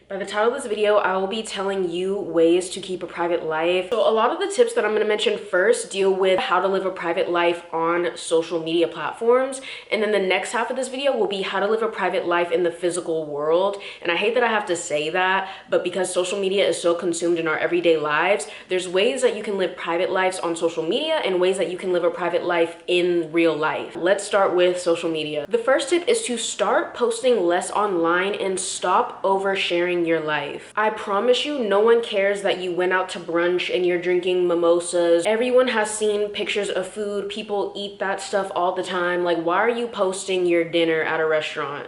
By the title of this video, I will be telling you ways to keep a private life. So a lot of the tips that I'm going to mention first deal with how to live a private life on social media platforms. And then the next half of this video will be how to live a private life in the physical world. And I hate that I have to say that, but because social media is so consumed in our everyday lives, there's ways that you can live private lives on social media and ways that you can live a private life in real life. Let's start with social media. The first tip is to start posting less online and stop oversharing your life. I promise you, no one cares that you went out to brunch and you're drinking mimosas. Everyone has seen pictures of food. People eat that stuff all the time. Like, why are you posting your dinner at a restaurant?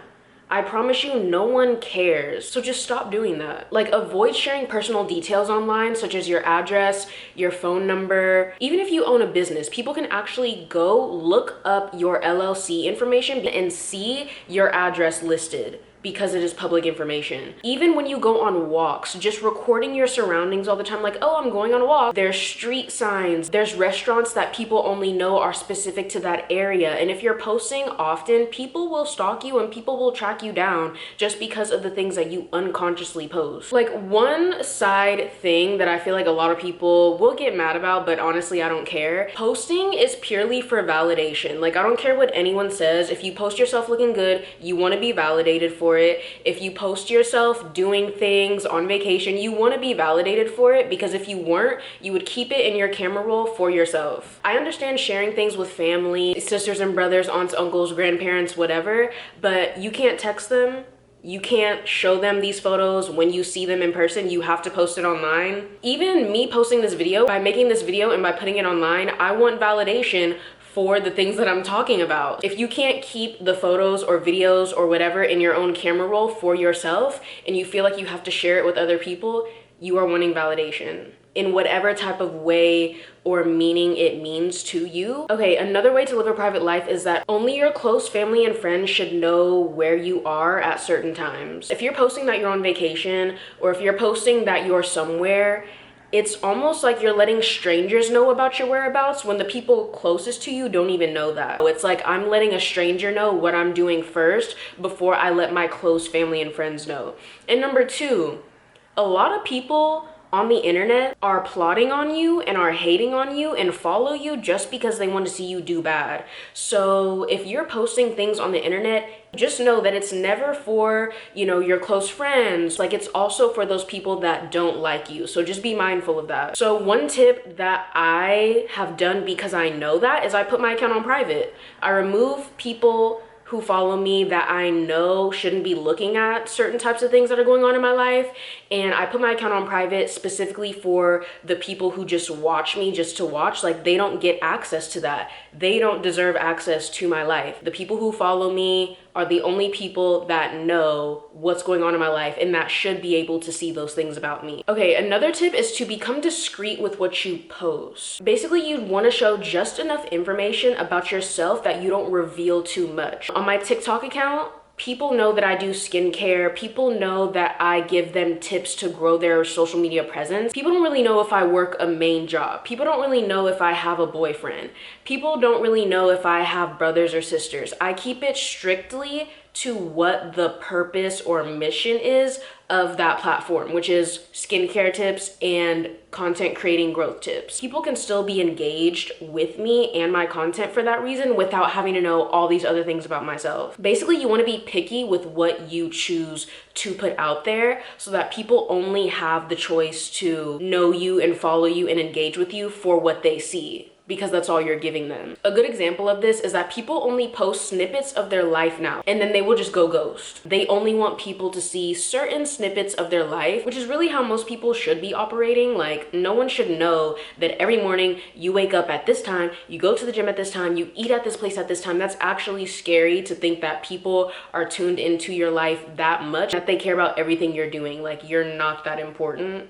I promise you, no one cares. So just stop doing that. Like, avoid sharing personal details online, such as your address, your phone number. Even if you own a business, people can actually go look up your LLC information and see your address listed, because it is public information. Even when you go on walks, just recording your surroundings all the time, like, oh, I'm going on a walk. There's street signs, there's restaurants that people only know are specific to that area. And if you're posting often, people will stalk you and people will track you down just because of the things that you unconsciously post. Like, one side thing that I feel like a lot of people will get mad about, but honestly, I don't care. Posting is purely for validation. Like, I don't care what anyone says. If you post yourself looking good, you want to be validated for it. If you post yourself doing things on vacation, you want to be validated for it, because if you weren't, you would keep it in your camera roll for yourself. I understand sharing things with family, sisters and brothers, aunts, uncles, grandparents, whatever, but you can't text them. You can't show them these photos when you see them in person. You have to post it online. Even me posting this video, by making this video and by putting it online, I want validation for the things that I'm talking about. If you can't keep the photos or videos or whatever in your own camera roll for yourself, and you feel like you have to share it with other people, you are wanting validation in whatever type of way or meaning it means to you. Okay, another way to live a private life is that only your close family and friends should know where you are at certain times. If you're posting that you're on vacation, or if you're posting that you're somewhere, it's almost like you're letting strangers know about your whereabouts when the people closest to you don't even know that. It's like I'm letting a stranger know what I'm doing first before I let my close family and friends know. And number two, a lot of people on the internet are plotting on you and are hating on you and follow you just because they want to see you do bad. So if you're posting things on the internet, just know that it's never for, your close friends. Like, it's also for those people that don't like you. So just be mindful of that. So one tip that I have done, because I know that, is I put my account on private. I remove people who follow me that I know shouldn't be looking at certain types of things that are going on in my life. And I put my account on private specifically for the people who just watch me just to watch. Like, they don't get access to that. They don't deserve access to my life. The people who follow me are the only people that know what's going on in my life and that should be able to see those things about me. Okay, another tip is to become discreet with what you post. Basically, you'd want to show just enough information about yourself that you don't reveal too much. On my TikTok account, people know that I do skincare. People know that I give them tips to grow their social media presence. People don't really know if I work a main job. People don't really know if I have a boyfriend. People don't really know if I have brothers or sisters. I keep it strictly to what the purpose or mission is of that platform, which is skincare tips and content creating growth tips. People can still be engaged with me and my content for that reason without having to know all these other things about myself. Basically, you want to be picky with what you choose to put out there so that people only have the choice to know you and follow you and engage with you for what they see, because that's all you're giving them. A good example of this is that people only post snippets of their life now, and then they will just go ghost. They only want people to see certain snippets of their life, which is really how most people should be operating. Like, no one should know that every morning you wake up at this time, you go to the gym at this time, you eat at this place at this time. That's actually scary to think that people are tuned into your life that much, that they care about everything you're doing. Like, you're not that important.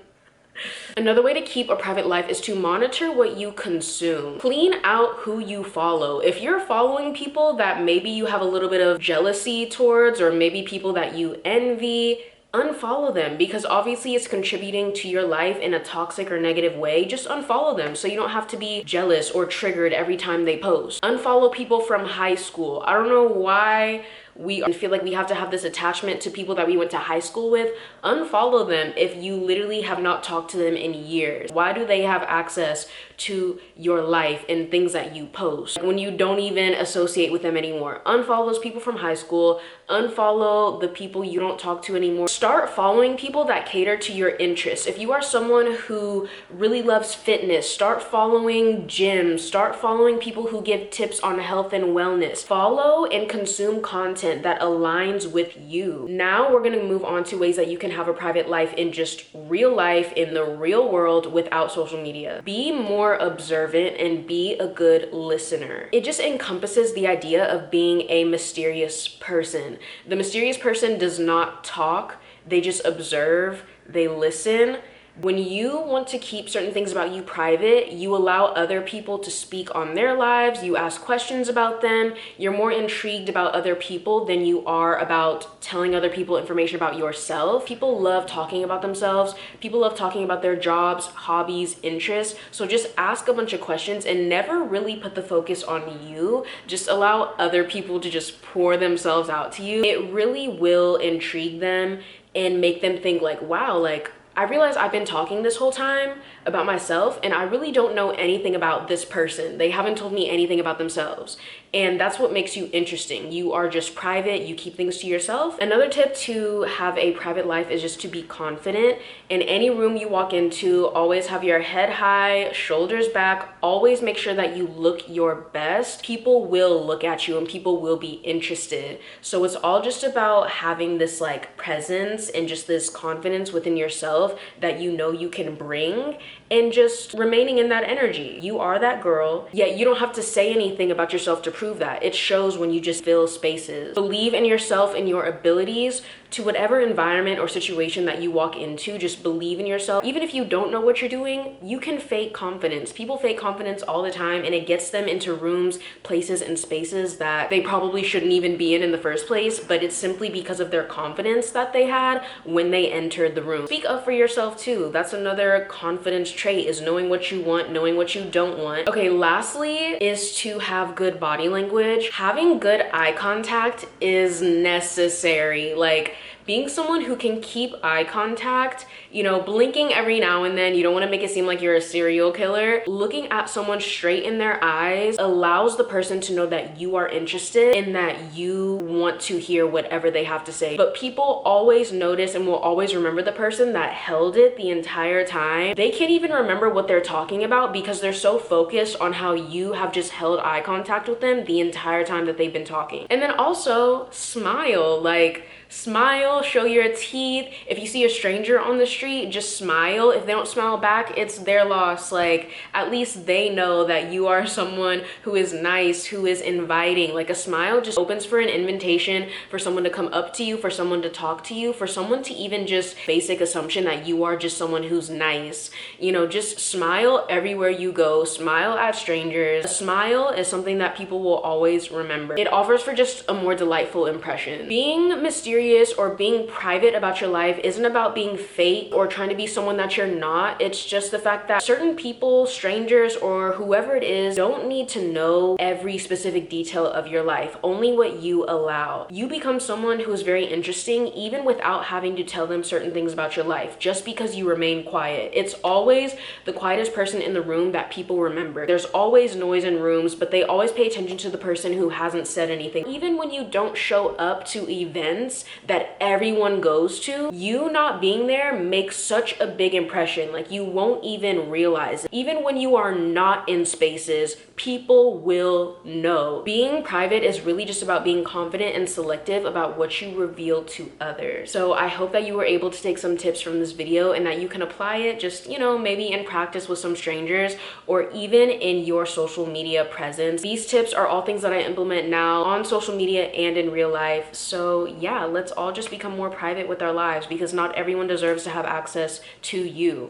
Another way to keep a private life is to monitor what you consume. Clean out who you follow. If you're following people that maybe you have a little bit of jealousy towards, or maybe people that you envy, unfollow them, because obviously it's contributing to your life in a toxic or negative way. Just unfollow them so you don't have to be jealous or triggered every time they post. Unfollow people from high school. I don't know why we feel like we have to have this attachment to people that we went to high school with, unfollow them if you literally have not talked to them in years. Why do they have access to your life and things that you post when you don't even associate with them anymore? Unfollow those people from high school, unfollow the people you don't talk to anymore. Start following people that cater to your interests. If you are someone who really loves fitness, start following gyms, start following people who give tips on health and wellness. Follow and consume content that aligns with you. Now we're gonna move on to ways that you can have a private life in just real life, in the real world, without social media. Be more observant and be a good listener. It just encompasses the idea of being a mysterious person. The mysterious person does not talk, they just observe, they listen. When you want to keep certain things about you private, you allow other people to speak on their lives, you ask questions about them, you're more intrigued about other people than you are about telling other people information about yourself. People love talking about themselves, people love talking about their jobs, hobbies, interests, so just ask a bunch of questions and never really put the focus on you. Just allow other people to just pour themselves out to you. It really will intrigue them and make them think like, wow, like, I realize I've been talking this whole time about myself and I really don't know anything about this person. They haven't told me anything about themselves. And that's what makes you interesting. You are just private, you keep things to yourself. Another tip to have a private life is just to be confident. In any room you walk into, always have your head high, shoulders back, always make sure that you look your best. People will look at you and people will be interested. So it's all just about having this like presence and just this confidence within yourself that you know you can bring, and just remaining in that energy. You are that girl, yet you don't have to say anything about yourself to prove that. It shows when you just fill spaces. Believe in yourself and your abilities to whatever environment or situation that you walk into. Just believe in yourself. Even if you don't know what you're doing, you can fake confidence. People fake confidence all the time and it gets them into rooms, places, and spaces that they probably shouldn't even be in the first place, but it's simply because of their confidence that they had when they entered the room. Speak up for yourself too. That's another confidence trait, is knowing what you want, knowing what you don't want. Okay, lastly is to have good body language. Having good eye contact is necessary. Like, being someone who can keep eye contact, you know, blinking every now and then, you don't want to make it seem like you're a serial killer. Looking at someone straight in their eyes allows the person to know that you are interested and that you want to hear whatever they have to say. But people always notice and will always remember the person that held it the entire time. They can't even remember what they're talking about because they're so focused on how you have just held eye contact with them the entire time that they've been talking. And then also smile. Like, smile, show your teeth. If you see a stranger on the street, just smile. If they don't smile back, it's their loss. Like, at least they know that you are someone who is nice, who is inviting. Like, a smile just opens for an invitation for someone to come up to you, for someone to talk to you, for someone to even just basic assumption that you are just someone who's nice. You know, just smile everywhere you go. Smile at strangers. A smile is something that people will always remember. It offers for just a more delightful impression. Being mysterious or being private about your life isn't about being fake or trying to be someone that you're not. It's just the fact that certain people, strangers, or whoever it is, don't need to know every specific detail of your life, only what you allow. You become someone who is very interesting even without having to tell them certain things about your life, just because you remain quiet. It's always the quietest person in the room that people remember. There's always noise in rooms, but they always pay attention to the person who hasn't said anything. Even when you don't show up to events that everyone goes to, you not being there makes such a big impression. Like, you won't even realize it. Even when you are not in spaces, people will know. Being private is really just about being confident and selective about what you reveal to others. So I hope that you were able to take some tips from this video and that you can apply it just, you know, maybe in practice with some strangers or even in your social media presence. These tips are all things that I implement now on social media and in real life. So yeah, let's all just become more private with our lives, because not everyone deserves to have access to you.